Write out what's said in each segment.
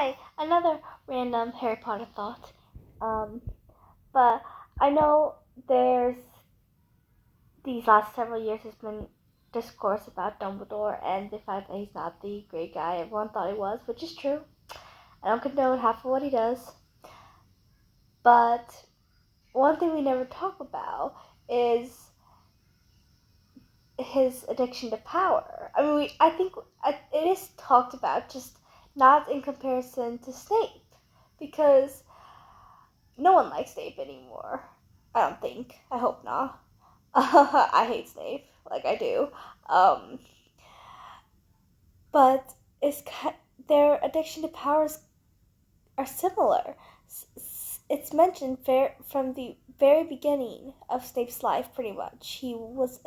Hi, another random Harry Potter thought. But I know there's these last several years has been discourse about Dumbledore and the fact that he's not the great guy everyone thought he was, which is true. I don't condone half of what he does. But one thing we never talk about is his addiction to power. I think it is talked about, just not in comparison to Snape, because no one likes Snape anymore. I don't think. I hope not. I hate Snape, like I do. Um, but it's their addiction to powers are similar. It's mentioned from the very beginning of Snape's life, pretty much. He was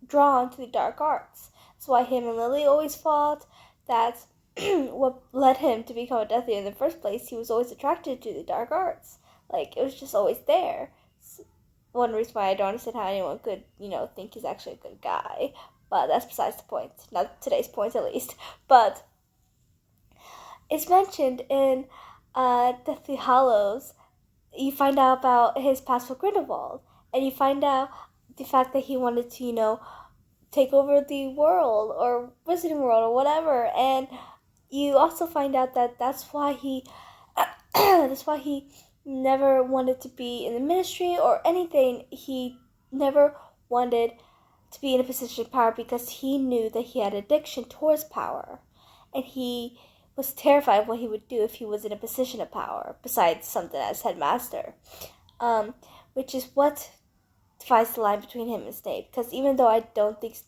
drawn to the dark arts. That's why him and Lily always fought. That's what led him to become a Death Eater in the first place. He was always attracted to the dark arts. Like, it was just always there. One reason why I don't understand how anyone could, think he's actually a good guy. But that's besides the point. Not today's point, at least. But it's mentioned in Deathly Hallows. You find out about his past with Grindelwald. And you find out the fact that he wanted to, take over the world or Wizarding World or whatever. And you also find out that that's why he never wanted to be in the ministry or anything. He never wanted to be in a position of power because he knew that he had addiction towards power. And he was terrified of what he would do if he was in a position of power, besides something as headmaster. Which is what divides the line between him and Snape. Because even though I don't think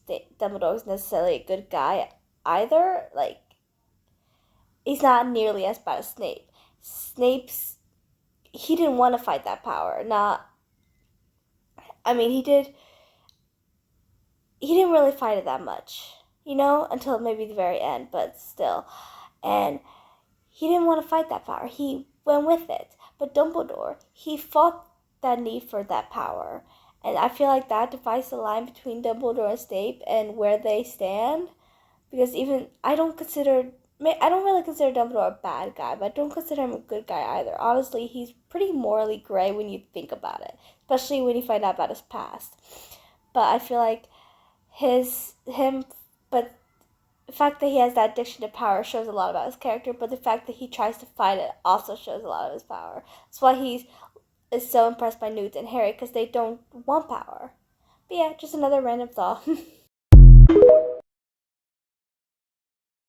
Dumbledore is necessarily a good guy either, like, he's not nearly as bad as Snape. He didn't want to fight that power. He didn't really fight it that much, until maybe the very end, but still. And he didn't want to fight that power. He went with it. But Dumbledore, he fought that need for that power. And I feel like that divides the line between Dumbledore and Snape and where they stand. Because I don't really consider Dumbledore a bad guy, but I don't consider him a good guy either. Honestly, he's pretty morally gray when you think about it, especially when you find out about his past. But I feel like but the fact that he has that addiction to power shows a lot about his character, but the fact that he tries to fight it also shows a lot of his power. That's why he is so impressed by Newt and Harry, because they don't want power. But yeah, just another random thought.